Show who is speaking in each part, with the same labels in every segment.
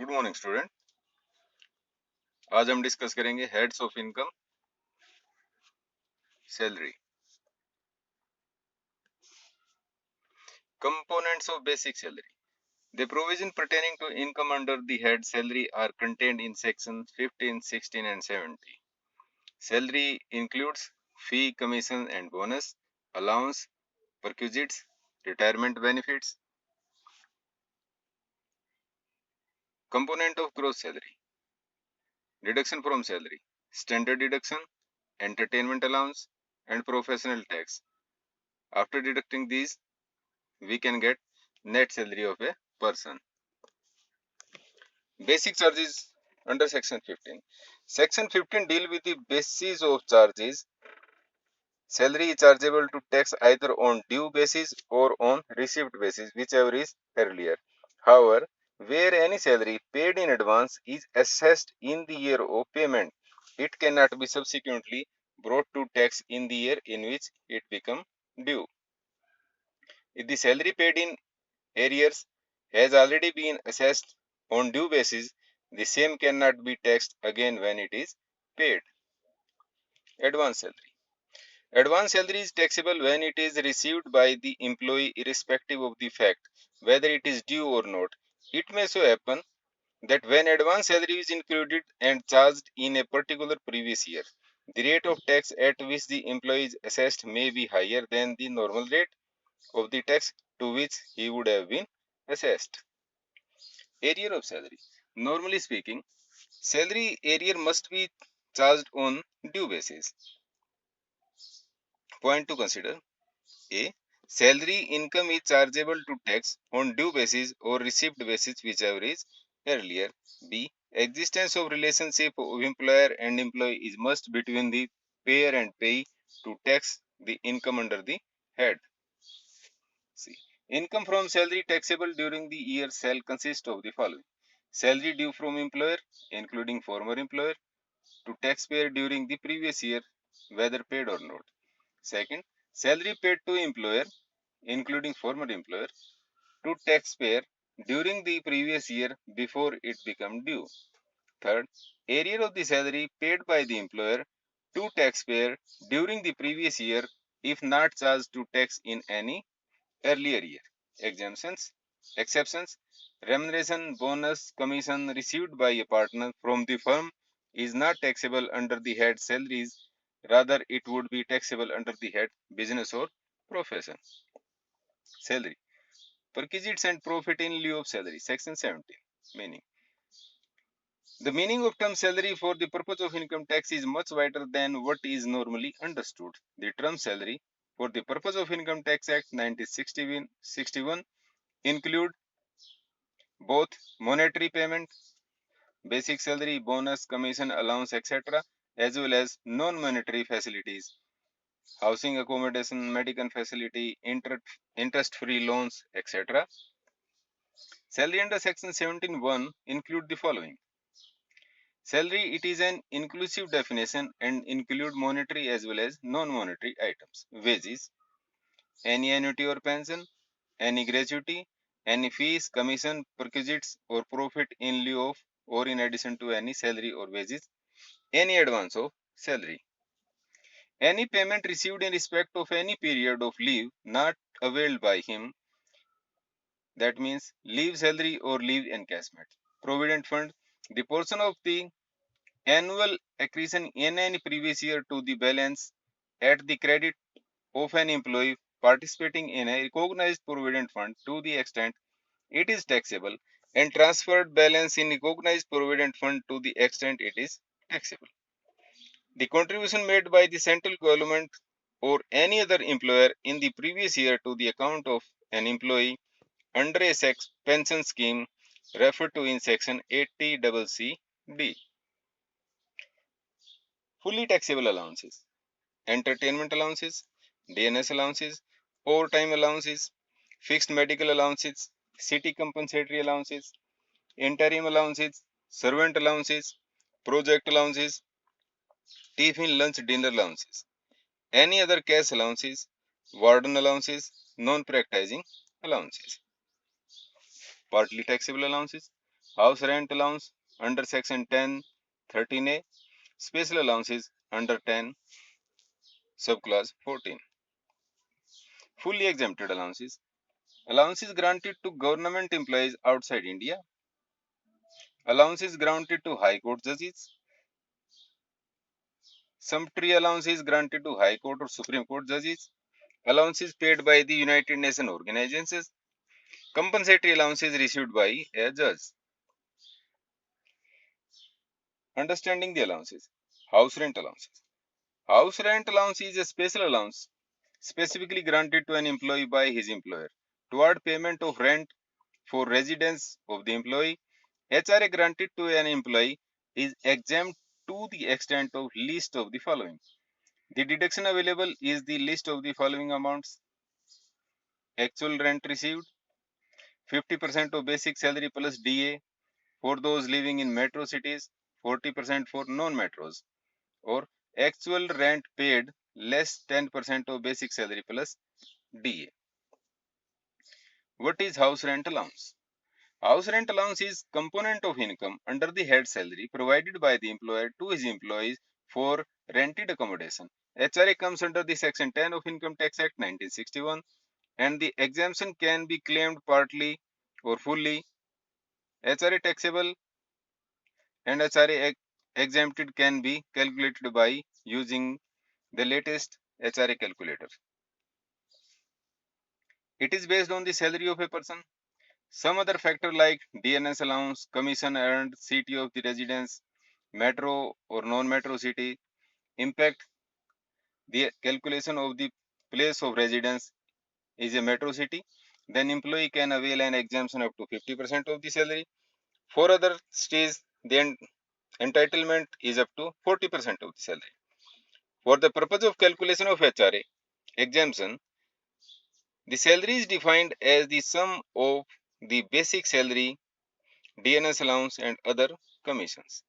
Speaker 1: Good morning student. आज हम discuss करेंगे heads of income salary. Components of basic salary. The provision pertaining to income under the head salary are contained in sections 15, 16 and 17. Salary includes fee, commission and bonus, allowance, perquisites, retirement benefits. Component of gross salary. Deduction from salary, standard deduction, entertainment allowance and professional tax. After deducting these, we can get net salary of a person. Basic charges under section 15. Section 15 deal with the basis of charges. Salary is chargeable to tax either on due basis or on received basis, whichever is earlier. However, where any salary paid in advance is assessed in the year of payment, it cannot be subsequently brought to tax in the year in which it become due. If the salary paid in arrears has already been assessed on due basis, the same cannot be taxed again when it is paid. Advance salary. Advance salary is taxable when it is received by the employee irrespective of the fact whether it is due or not. It may so happen that when advance salary is included and charged in a particular previous year, the rate of tax at which the employee is assessed may be higher than the normal rate of the tax to which he would have been assessed. Arrear of salary. Normally speaking, salary arrear must be charged on due basis. Point to consider: A. Salary income is chargeable to tax on due basis or received basis, whichever is earlier. B. Existence of relationship of employer and employee is must between the payer and payee to tax the income under the head. C. Income from salary taxable during the year shall consist of the following: salary due from employer, including former employer, to taxpayer during the previous year, whether paid or not. Second, salary paid to employer, including former employer, to taxpayer during the previous year before it became due. Third, arrear of the salary paid by the employer to taxpayer during the previous year if not charged to tax in any earlier year. Exemptions, exceptions: remuneration, bonus, commission received by a partner from the firm is not taxable under the head salaries, rather it would be taxable under the head business or profession. Salary, perquisites and profit in lieu of salary, section 17. Meaning, the meaning of term salary for the purpose of income tax is much wider than what is normally understood. The term salary for the purpose of Income Tax Act 1961 include both monetary payment, basic salary, bonus, commission, allowance, etc., as well as non-monetary facilities, housing accommodation, medical facility, interest-free loans, etc. Salary under section 17(1) include the following. Salary, it is an inclusive definition and include monetary as well as non-monetary items. Wages, any annuity or pension, any gratuity, any fees, commission, perquisites or profit in lieu of or in addition to any salary or wages, any advance of salary, any payment received in respect of any period of leave not availed by him, that means leave salary or leave encashment. Provident fund, the portion of the annual accretion in any previous year to the balance at the credit of an employee participating in a recognized provident fund to the extent it is taxable, and transferred balance in recognized provident fund to the extent it is taxable. The contribution made by the central government or any other employer in the previous year to the account of an employee under a pension scheme referred to in section 80CC(d). Fully taxable allowances, entertainment allowances, DNS allowances, overtime allowances, fixed medical allowances, city compensatory allowances, interim allowances, servant allowances, project allowances, tiffin lunch dinner allowances, any other cash allowances, warden allowances, non-practicing allowances. Partly taxable allowances, house rent allowance under section 10, 13A, special allowances under 10, subclause 14. Fully exempted allowances. Allowances granted to government employees outside India. Allowances granted to High Court judges. Sumptuary allowances granted to High Court or Supreme Court judges. Allowances paid by the United Nations organizations. Compensatory allowances received by a judge. Understanding the allowances. House rent allowances. House rent allowance is a special allowance specifically granted to an employee by his employer toward payment of rent for residence of the employee. HRA granted to an employee is exempt to the extent of list of the following. The deduction available is the list of the following amounts: actual rent received, 50% of basic salary plus DA for those living in metro cities, 40% for non-metros, or actual rent paid less 10% of basic salary plus DA. What is house rent allowance? House rent allowance is component of income under the head salary provided by the employer to his employees for rented accommodation. HRA comes under the section 10 of Income Tax Act 1961, and the exemption can be claimed partly or fully. HRA taxable and HRA exempted can be calculated by using the latest HRA calculator. It is based on the salary of a person. Some other factor like DNS allowance, commission earned, city of the residence, metro or non-metro city impact the calculation of the place of residence. Is a metro city, then employee can avail an exemption up to 50% of the salary. For other cities, the entitlement is up to 40% of the salary. For the purpose of calculation of HRA exemption, the salary is defined as the sum of the basic salary, DNS allowance, and other commissions.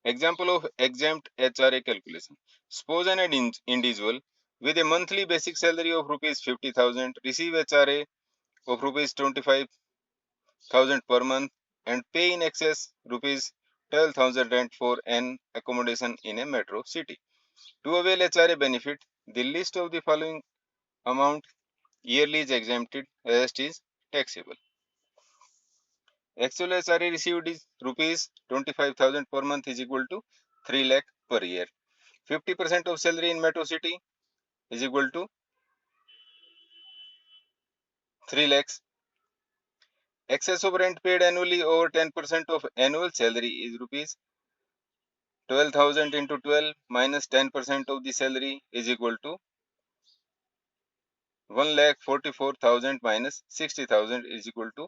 Speaker 1: Example of exempt HRA calculation. Suppose an individual with a monthly basic salary of rupees 50,000 receive HRA of rupees 25,000 per month and pay in excess rupees 12,000 rent for an accommodation in a metro city. To avail HRA benefit, the list of the following amount yearly is exempted, rest is taxable. Actual HRA received is rupees 25,000 per month is equal to 3 lakh per year. 50% of salary in metro city is equal to 3 lakhs. Excess of rent paid annually over 10% of annual salary is rupees 12,000 into 12 minus 10% of the salary is equal to 1,44,000 minus 60,000 is equal to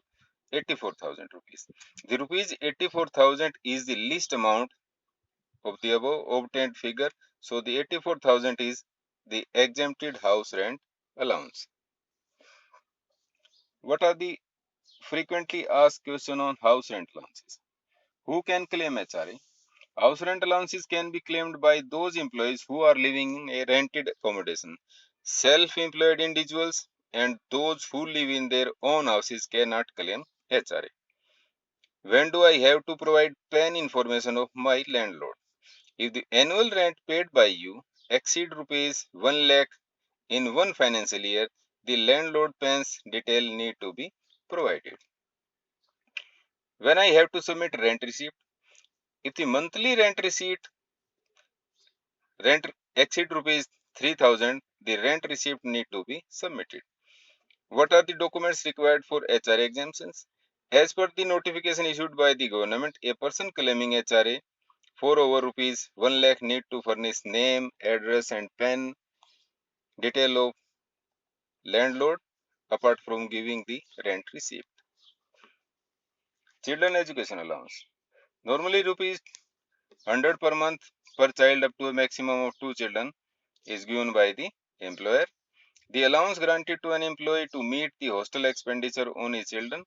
Speaker 1: 84,000 rupees. The rupees 84,000 is the least amount of the above obtained figure. So the 84,000 is the exempted house rent allowance. What are the frequently asked questions on house rent allowances? Who can claim HRA? House rent allowances can be claimed by those employees who are living in a rented accommodation. Self-employed individuals and those who live in their own houses cannot claim HRA. When do I have to provide PAN information of my landlord? If the annual rent paid by you exceed rupees 1 lakh in one financial year, the landlord PAN's detail need to be provided. When I have to submit rent receipt, if the monthly rent exceed rupees 3,000, the rent receipt need to be submitted. What are the documents required for HRA exemptions? As per the notification issued by the government, a person claiming HRA for over rupees 1 lakh need to furnish name, address and PAN detail of landlord apart from giving the rent receipt. Children education allowance. Normally rupees 100 per month per child up to a maximum of 2 children is given by the employer. The allowance granted to an employee to meet the hostel expenditure on his children,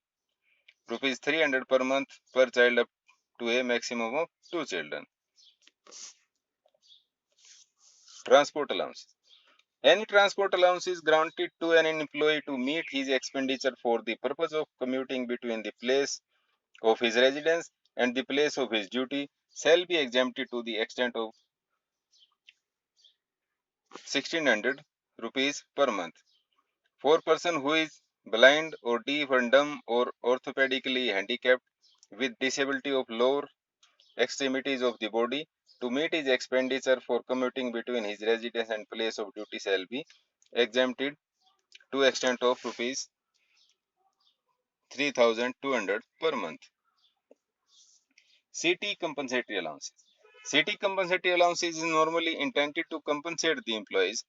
Speaker 1: rupees 300 per month per child up to a maximum of 2 children. Transport allowance. Any transport allowance is granted to an employee to meet his expenditure for the purpose of commuting between the place of his residence and the place of his duty shall be exempted to the extent of 1600 rupees per month. For person who is blind or deaf and dumb or orthopedically handicapped with disability of lower extremities of the body, to meet his expenditure for commuting between his residence and place of duty shall be exempted to extent of rupees 3200 per month. CT compensatory allowances. CT compensatory allowances is normally intended to compensate the employees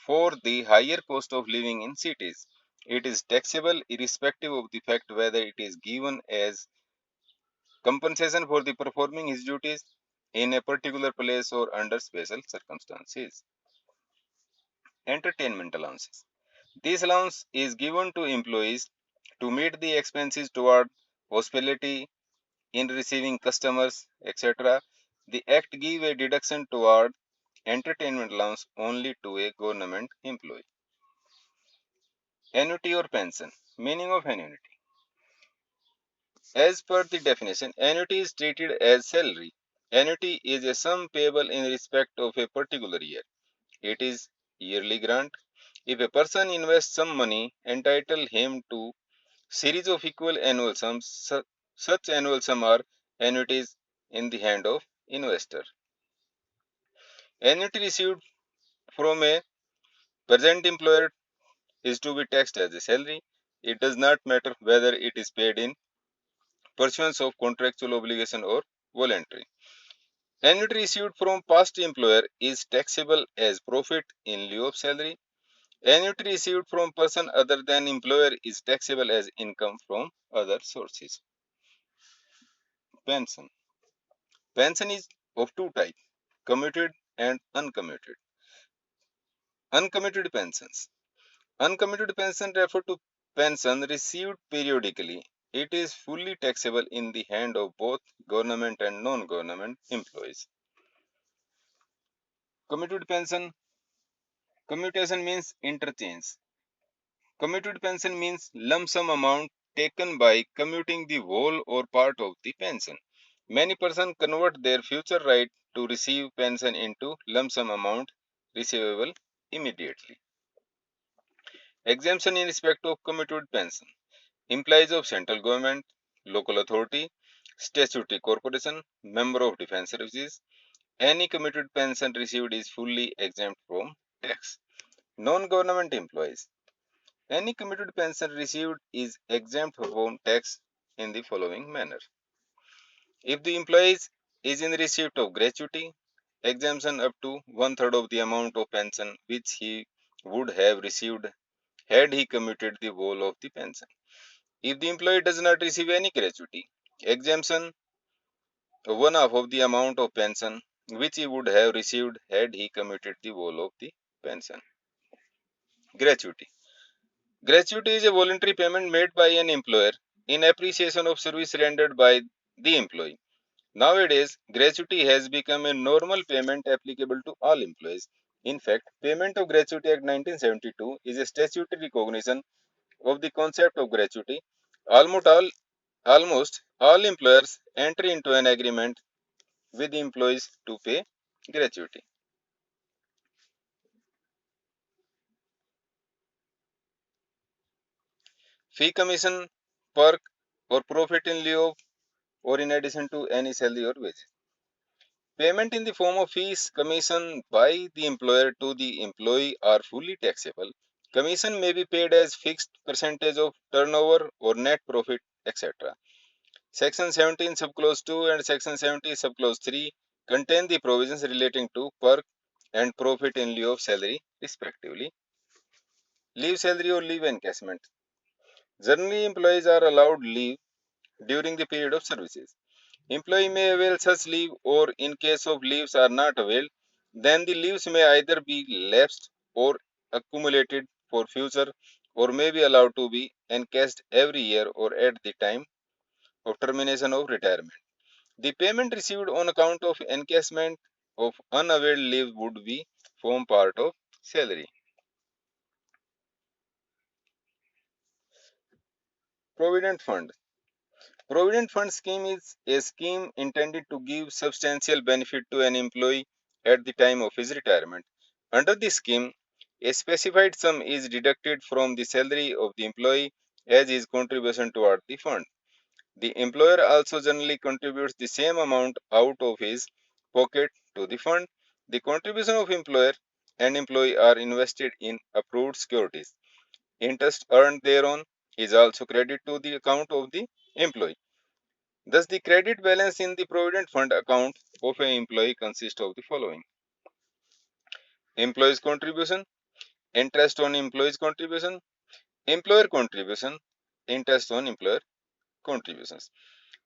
Speaker 1: for the higher cost of living in cities. It is taxable irrespective of the fact whether it is given as compensation for the performing his duties in a particular place or under special circumstances. Entertainment allowances. This allowance is given to employees to meet the expenses toward hospitality in receiving customers, etc. The Act give a deduction toward entertainment allowance only to a government employee. Annuity or pension. Meaning of annuity. As per the definition, annuity is treated as salary. Annuity is a sum payable in respect of a particular year. It is yearly grant. If a person invests some money, entitle him to series of equal annual sums. Such annual sum are annuities in the hand of investor. Annuity received from a present employer is to be taxed as a salary. It does not matter whether it is paid in pursuance of contractual obligation or voluntary. Annuity received from past employer is taxable as profit in lieu of salary. Annuity received from person other than employer is taxable as income from other sources. Pension. Pension is of two types, commuted and uncommuted. Uncommuted pensions. Uncommuted pension refer to pension received periodically. It is fully taxable in the hand of both government and non-government employees. Commuted pension. Commutation means interchange. Commuted pension means lump sum amount taken by commuting the whole or part of the pension. Many persons convert their future right to receive pension into lump sum amount receivable immediately. Exemption in respect of commuted pension. Employees of central government, local authority, statutory corporation, member of defense services, any commuted pension received is fully exempt from tax. Non-government employees. Any commuted pension received is exempt from tax in the following manner. If the employee is in receipt of gratuity, exemption up to one-third of the amount of pension which he would have received had he commuted the whole of the pension. If the employee does not receive any gratuity, exemption one half of the amount of pension which he would have received had he commuted the whole of the pension. Gratuity. Gratuity is a voluntary payment made by an employer in appreciation of service rendered by the employee. Nowadays, gratuity has become a normal payment applicable to all employees. In fact, Payment of Gratuity Act 1972 is a statutory recognition of the concept of gratuity. Almost all employers enter into an agreement with employees to pay gratuity. Fee, commission, perk, or profit in lieu of or in addition to any salary or wage. Payment in the form of fees, commission by the employer to the employee are fully taxable. Commission may be paid as fixed percentage of turnover or net profit, etc. Section 17 subclause 2 and Section 70 subclause 3 contain the provisions relating to perk and profit in lieu of salary respectively. Leave salary or leave encashment. Generally, employees are allowed leave during the period of services. Employee may avail such leave or in case of leaves are not availed, then the leaves may either be lapsed or accumulated for future or may be allowed to be encashed every year or at the time of termination of retirement. The payment received on account of encashment of unavailed leave would be form part of salary. Provident fund. Provident fund scheme is a scheme intended to give substantial benefit to an employee at the time of his retirement. Under this scheme, a specified sum is deducted from the salary of the employee as his contribution toward the fund. The employer also generally contributes the same amount out of his pocket to the fund. The contribution of employer and employee are invested in approved securities. Interest earned thereon is also credited to the account of the employee. Thus, the credit balance in the provident fund account of an employee consists of the following: employee's contribution, interest on employee's contribution, employer contribution, interest on employer contributions.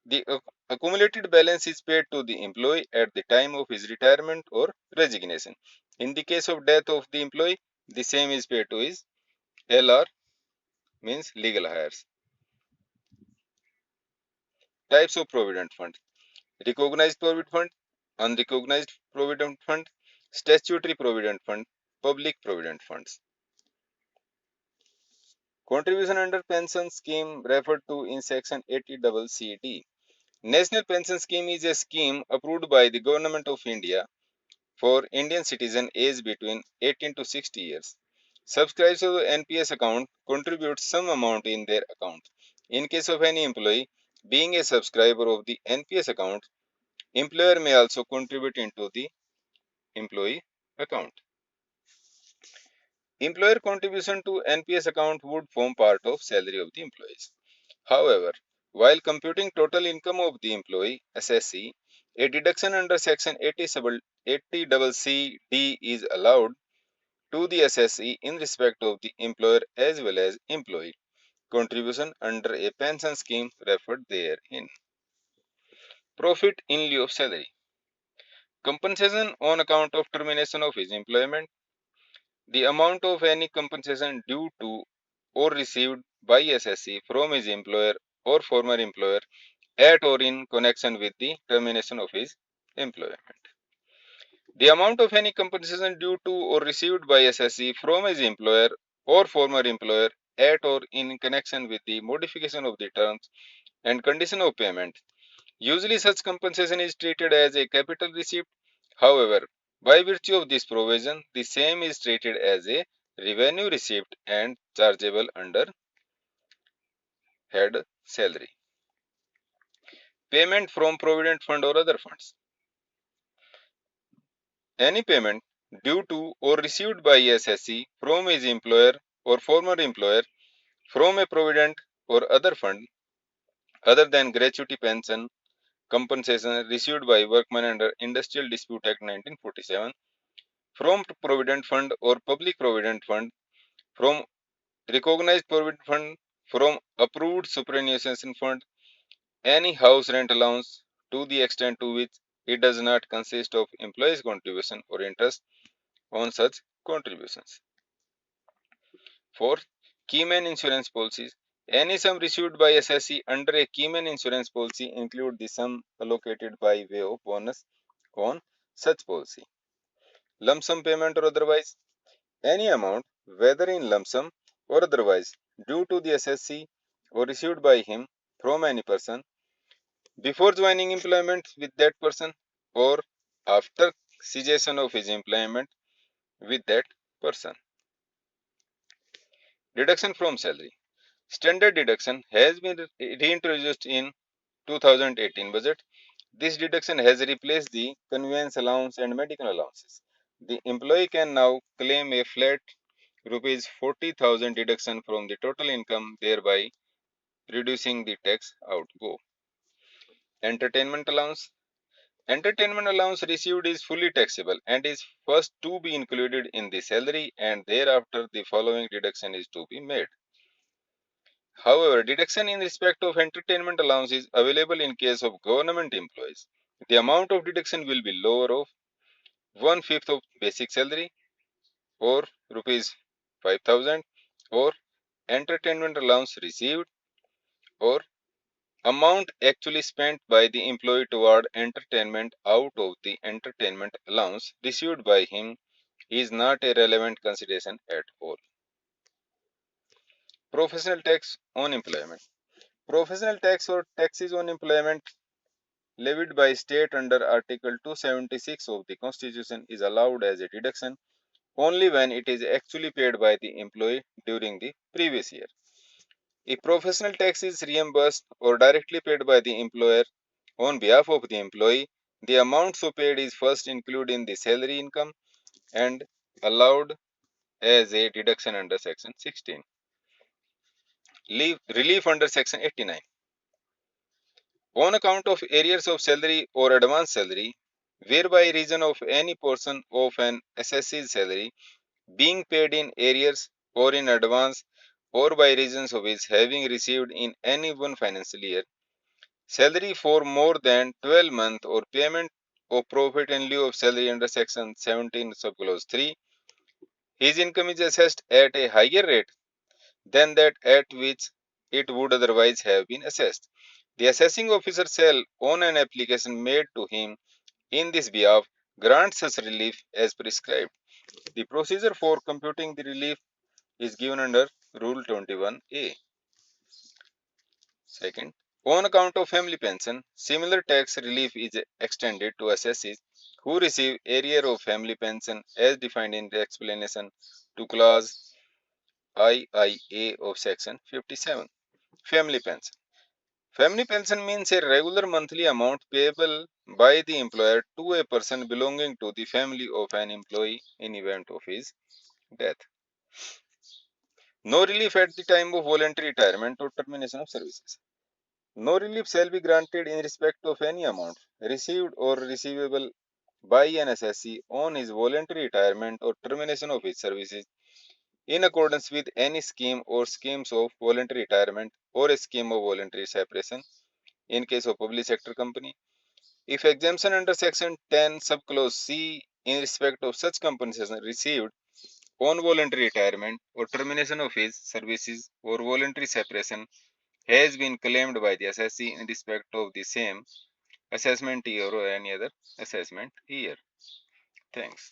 Speaker 1: The accumulated balance is paid to the employee at the time of his retirement or resignation. In the case of death of the employee, the same is paid to his LR, means legal heirs. Types of provident fund: recognized provident fund, unrecognized provident fund, statutory provident fund, public provident funds. Contribution under pension scheme referred to in section 80CC. National Pension Scheme is a scheme approved by the Government of India for Indian citizens aged between 18 to 60 years. Subscribers to the NPS account contribute some amount in their account. In case of any employee being a subscriber of the NPS account, employer may also contribute into the employee account. Employer contribution to NPS account would form part of salary of the employees. However, while computing total income of the employee (SSC), a deduction under section 80CC is allowed to the SSC in respect of the employer as well as employee contribution under a pension scheme referred therein. Profit in lieu of salary. Compensation on account of termination of his employment. The amount of any compensation due to or received by SSC from his employer or former employer at or in connection with the termination of his employment. The amount of any compensation due to or received by SSC from his employer or former employer at or in connection with the modification of the terms and condition of payment. Usually such compensation is treated as a capital receipt. However, by virtue of this provision, the same is treated as a revenue receipt and chargeable under head salary. Payment from provident fund or other funds. Any payment due to or received by SSC from his employer or former employer from a provident or other fund other than gratuity pension compensation received by workmen under Industrial Dispute Act 1947 from provident fund or public provident fund, from recognized provident fund, from approved superannuation fund, any house rent allowance to the extent to which it does not consist of employees' contribution or interest on such contributions. Fourth, Keyman insurance policies. Any sum received by SSC under a Keyman insurance policy include the sum allocated by way of bonus on such policy. Lump sum payment or otherwise. Any amount, whether in lump sum or otherwise, due to the SSC or received by him from any person before joining employment with that person or after cessation of his employment with that person. Deduction from salary. Standard deduction has been reintroduced in 2018 budget. This deduction has replaced the conveyance allowance and medical allowances. The employee can now claim a flat rupees 40,000 deduction from the total income, thereby reducing the tax outgo. Entertainment allowance. Entertainment allowance received is fully taxable and is first to be included in the salary, and thereafter the following deduction is to be made. However, deduction in respect of entertainment allowance is available in case of government employees. The amount of deduction will be lower of 1/5 of basic salary or rupees 5,000, or entertainment allowance received, or amount actually spent by the employee toward entertainment out of the entertainment allowance received by him is not a relevant consideration at all. Professional tax on employment. Professional tax or taxes on employment levied by state under Article 276 of the Constitution is allowed as a deduction only when it is actually paid by the employee during the previous year. If professional tax is reimbursed or directly paid by the employer on behalf of the employee, the amount so paid is first included in the salary income and allowed as a deduction under Section 16. Relief under Section 89. On account of arrears of salary or advance salary, whereby reason of any portion of an assessee's salary being paid in arrears or in advance or by reasons of his having received in any one financial year salary for more than 12 months or payment of profit in lieu of salary under section 17 subclause 3, his income is assessed at a higher rate than that at which it would otherwise have been assessed. The assessing officer shall, on an application made to him in this behalf, grant such relief as prescribed. The procedure for computing the relief is given under Rule 21A. Second, on account of family pension, similar tax relief is extended to assessees who receive arrear of family pension as defined in the explanation to clause III of section 57. Family pension. Family pension means a regular monthly amount payable by the employer to a person belonging to the family of an employee in event of his death. No relief at the time of voluntary retirement or termination of services. No relief shall be granted in respect of any amount received or receivable by an assessee on his voluntary retirement or termination of his services in accordance with any scheme or schemes of voluntary retirement or a scheme of voluntary separation in case of public sector company. If exemption under section 10 subclause C in respect of such compensation received on voluntary retirement or termination of his services or voluntary separation has been claimed by the assessee in respect of the same assessment year or any other assessment year. Thanks.